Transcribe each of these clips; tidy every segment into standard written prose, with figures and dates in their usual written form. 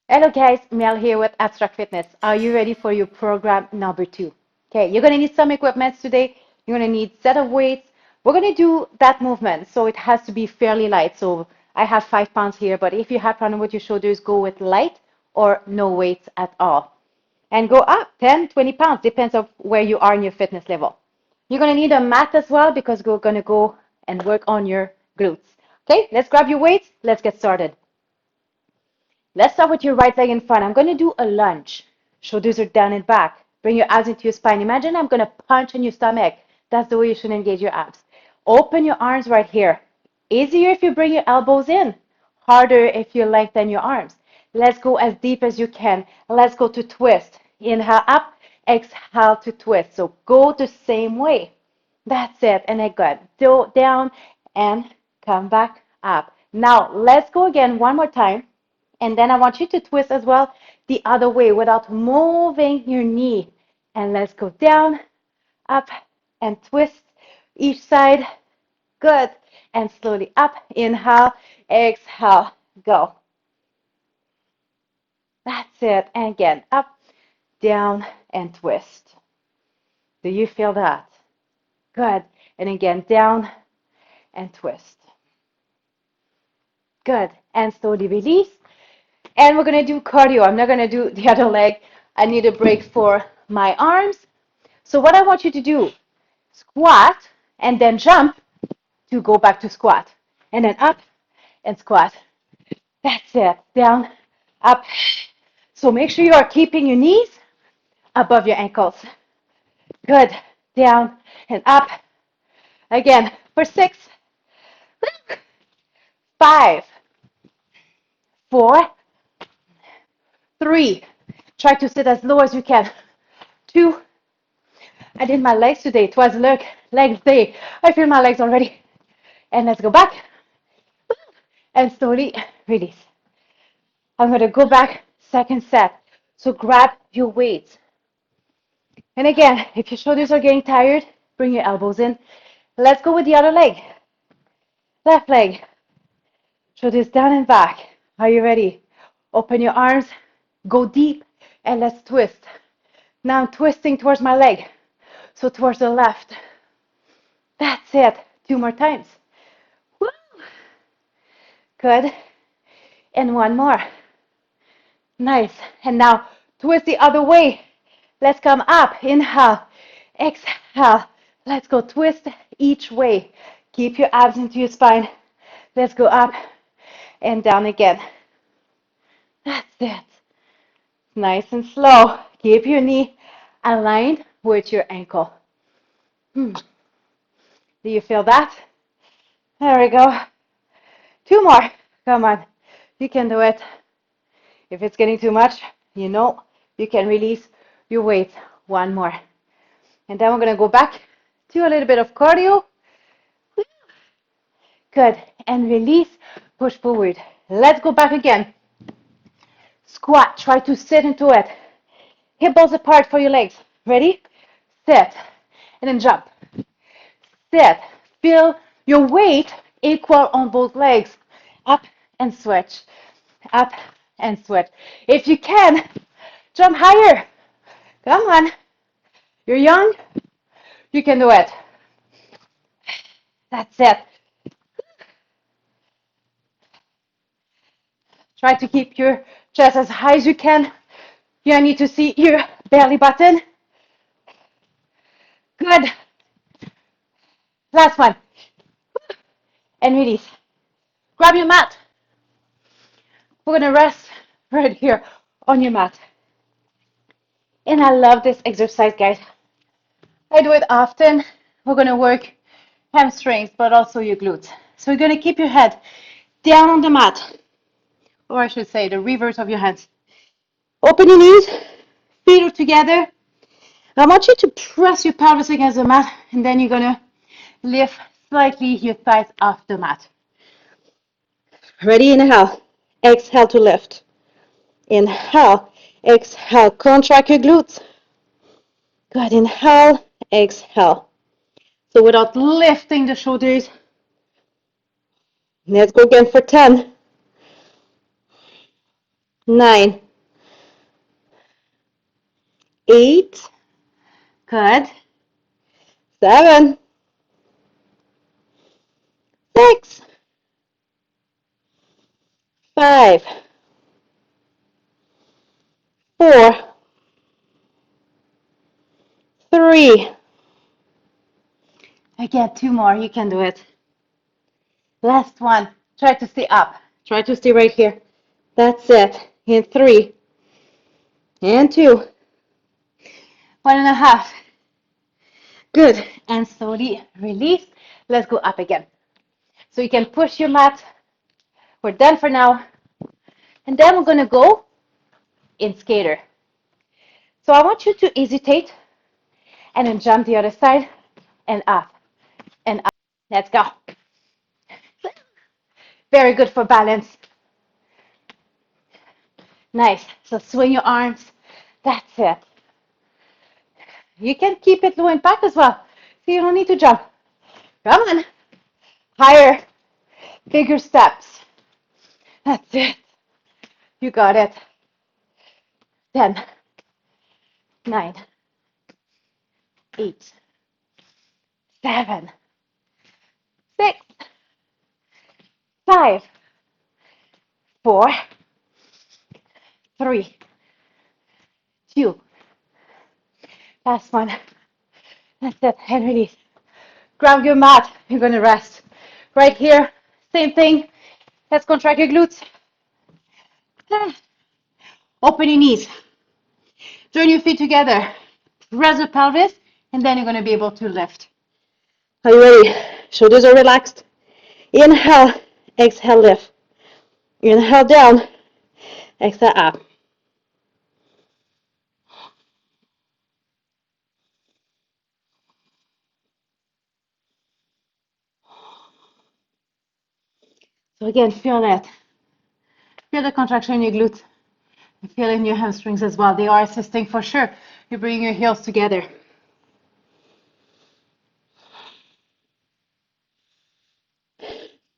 Hello guys, Mel here with Abstract Fitness. Are you ready for your program number 2? Okay, you're gonna need some equipment today. You're gonna need set of weights. We're gonna do that movement, so it has to be fairly light. So I have 5 pounds here, but if you have problem with your shoulders, go with light or no weights at all. And go up 10, 20 pounds, depends on where you are in your fitness level. You're gonna need a mat as well because we're gonna go and work on your glutes. Okay, let's grab your weights. Let's get started. Let's start with your right leg in front. I'm going to do a lunge. Shoulders are down and back. Bring your abs into your spine. Imagine I'm going to punch in your stomach. That's the way you should engage your abs. Open your arms right here. Easier if you bring your elbows in. Harder if you lengthen your arms. Let's go as deep as you can. Let's go to twist. Inhale up, exhale to twist. So go the same way. That's it. And then good. Down and come back up. Now let's go again one more time. And then I want you to twist as well the other way without moving your knee. And let's go down, up, and twist each side. Good. And slowly up. Inhale, exhale, go. That's it. And again, up, down, and twist. Do you feel that? Good. And again, down and twist. Good. And slowly release. And we're going to do cardio. I'm not going to do the other leg. I need a break for my arms. So what I want you to do, squat and then jump to go back to squat. And then up and squat. That's it. Down, up. So make sure you are keeping your knees above your ankles. Good. Down and up. Again for 6, 5, 4, 3. Try to sit as low as you can. 2. I did my legs today. It was legs day. I feel my legs already. And let's go back. And slowly release. I'm going to go back, second set. So grab your weights. And again, if your shoulders are getting tired, bring your elbows in. Let's go with the other leg. Left leg. Shoulders down and back. Are you ready? Open your arms. Go deep. And let's twist. Now I'm twisting towards my leg. So towards the left. That's it. 2 more times. Woo. Good. And one more. Nice. And now twist the other way. Let's come up. Inhale. Exhale. Let's go twist each way. Keep your abs into your spine. Let's go up and down again. That's it. Nice and slow. Keep your knee aligned with your ankle. Do you feel that? There we go. 2 more. Come on. You can do it. If it's getting too much, you know you can release your weight. 1 more. And then we're going to go back to a little bit of cardio. Good. And release. Push forward. Let's go back again. Squat. Try to sit into it. Hip balls apart for your legs. Ready? Sit. And then jump. Sit. Feel your weight equal on both legs. Up and switch. Up and switch. If you can, jump higher. Come on. You're young. You can do it. That's it. Try to keep your chest as high as you can. You need to see your belly button. Good. Last one. And release. Grab your mat. We're going to rest right here on your mat. And I love this exercise, guys. I do it often. We're going to work hamstrings, but also your glutes. So you're going to keep your head down on the mat, or I should say the reverse of your hands. Open your knees, feet are together. I want you to press your pelvis against the mat, and then you're going to lift slightly your thighs off the mat. Ready? Inhale. Exhale to lift. Inhale. Exhale. Contract your glutes. Good. Inhale. Exhale. So without lifting the shoulders, let's go again for 10. 9, 8, good, 7, 6, 5, 4, 3. Again, 2 more. You can do it. Last one. Try to stay up. Try to stay right here. That's it. In 3, and 2, 1.5. Good. And slowly release. Let's go up again. So you can push your mat. We're done for now. And then we're going to go in skater. So I want you to hesitate and then jump the other side and up and up. Let's go. Very good for balance. Nice. So swing your arms. That's it. You can keep it low impact as well. So you don't need to jump. Come on. Higher. Bigger steps. That's it. You got it. 10, 9, 8, 7, 6, 5, 4, 3, 2. Last one. That's it. And release. Grab your mat. You're going to rest. Right here. Same thing. Let's contract your glutes. Open your knees. Join your feet together. Press the pelvis. And then you're going to be able to lift. Are you ready? Shoulders are relaxed. Inhale. Exhale, lift. Inhale down. Exhale up. So again, feel that. Feel the contraction in your glutes. And feel it in your hamstrings as well. They are assisting for sure. You bring your heels together.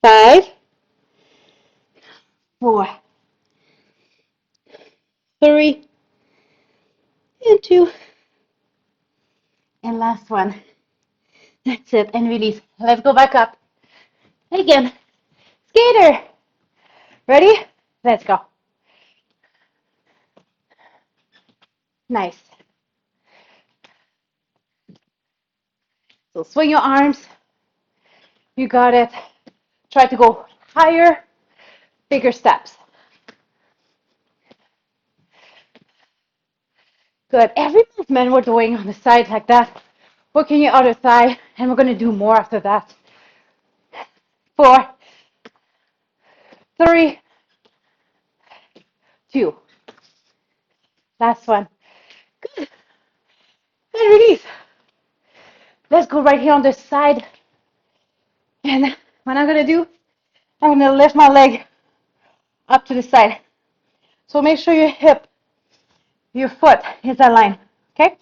5, 4, 3, and 2. And last one. That's it. And release. Let's go back up. Again. Skater. Ready? Let's go. Nice. So swing your arms. You got it. Try to go higher, bigger steps. Good. Every movement we're doing on the side like that, working your other thigh, and we're going to do more after that. 4, 3, 2. Last one. Good. And release. Let's go right here on this side. And what I'm going to do, I'm going to lift my leg up to the side. So make sure your hip, your foot is aligned. Okay?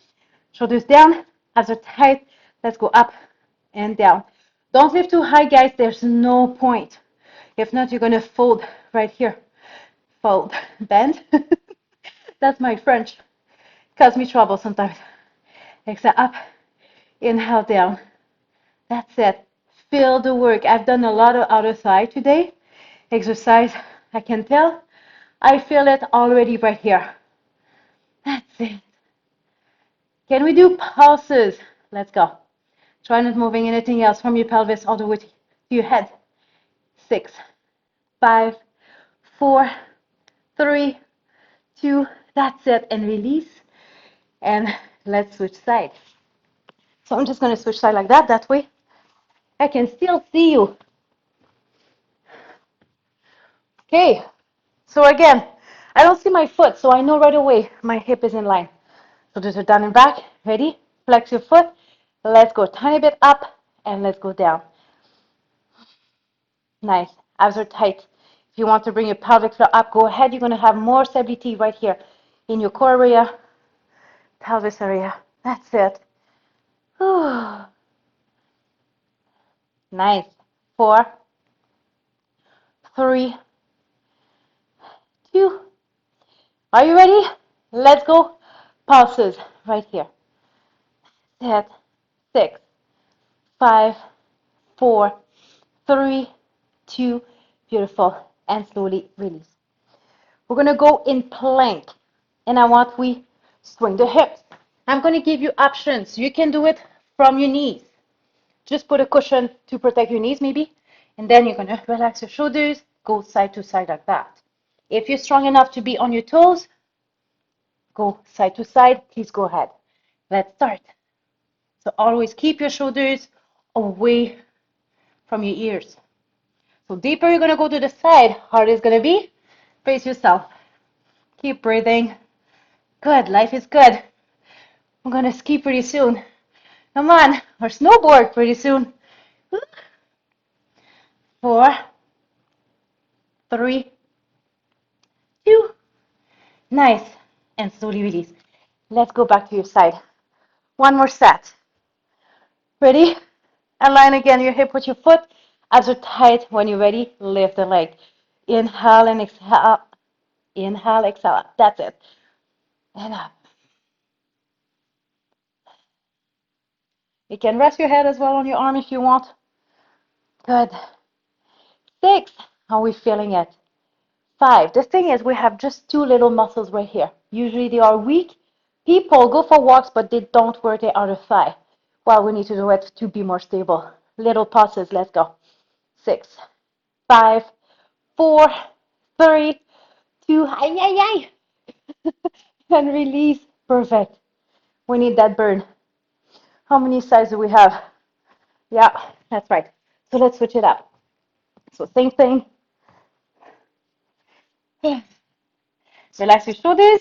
Shoulders down, abs are tight. Let's go up and down. Don't lift too high, guys. There's no point. If not, you're going to fold right here. Fold. Bend. That's my French. Causes me trouble sometimes. Exhale up. Inhale down. That's it. Feel the work. I've done a lot of outer thigh today. Exercise. I can tell. I feel it already right here. That's it. Can we do pulses? Let's go. Try not moving anything else from your pelvis all the way to your head. 6, 5, 4, 3, 2. That's it. And release. And let's switch sides. So I'm just going to switch side like that. That way I can still see you. Okay. So again, I don't see my foot, so I know right away my hip is in line. Shoulders are down and back. Ready? Flex your foot. Let's go tiny bit up and let's go down. Nice. Abs are tight. If you want to bring your pelvic floor up, go ahead. You're going to have more stability right here in your core area, pelvis area. That's it. Nice. 4, 3, 2, Are you ready? Let's go. Pulses right here. 10, 6, 5, 4, 3, 2, beautiful, and slowly release. We're going to go in plank, and I want we swing the hips. I'm going to give you options. You can do it from your knees. Just put a cushion to protect your knees maybe, and then you're going to relax your shoulders, go side to side like that. If you're strong enough to be on your toes, go side to side. Please go ahead. Let's start. So always keep your shoulders away from your ears. So deeper you're going to go to the side, harder it's going to be. Brace yourself. Keep breathing. Good. Life is good. I'm going to ski pretty soon. Come on. Or snowboard pretty soon. 4, 3, 2. Nice. And slowly release. Let's go back to your side. One more set. Ready? Align again your hip with your foot. Abs are tight. When you're ready, lift the leg. Inhale and exhale. Inhale, exhale. That's it. And up. You can rest your head as well on your arm if you want. Good. 6. How are we feeling it? 5. The thing is, we have just 2 little muscles right here. Usually they are weak. People go for walks, but they don't work their other thigh. Well, we need to do it to be more stable. Little pauses. Let's go. 6, 5, 4, 3, 2. Ay, ay, ay. And release. Perfect. We need that burn. How many sides do we have? Yeah, that's right. So let's switch it up. So same thing. Relax your shoulders.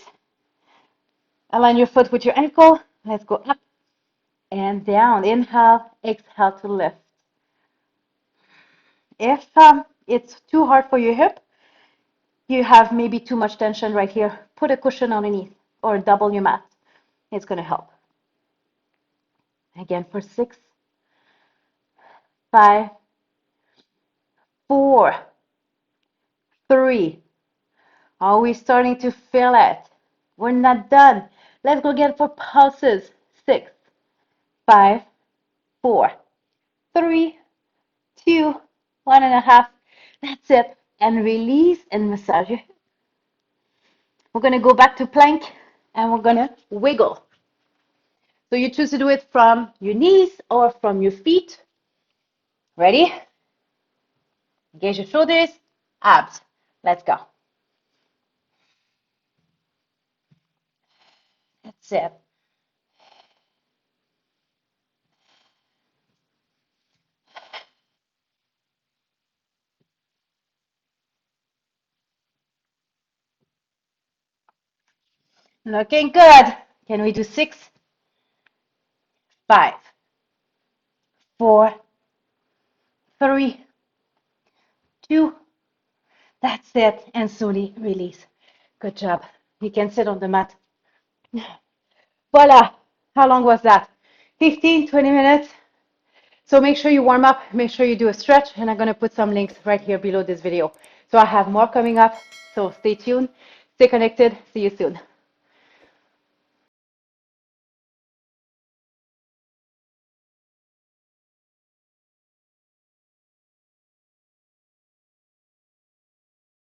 Align your foot with your ankle. Let's go up and down. Inhale, exhale to lift. If it's too hard for your hip, you have maybe too much tension right here, put a cushion underneath or double your mat. It's going to help. Again for 6, 5, 4, 3. Are we starting to feel it? We're not done. Let's go again for pulses. 6, 5, 4, 3, 2, 1.5. That's it. And release and massage your hip. We're going to go back to plank and we're going to wiggle. So you choose to do it from your knees or from your feet. Ready? Engage your shoulders, abs. Let's go. That's it. Looking good. Can we do 6, 5, 4, 3, 2. That's it. And slowly release. Good job. You can sit on the mat. Voila. How long was that? 15, 20 minutes. So make sure you warm up. Make sure you do a stretch. And I'm going to put some links right here below this video. So I have more coming up. So stay tuned. Stay connected. See you soon.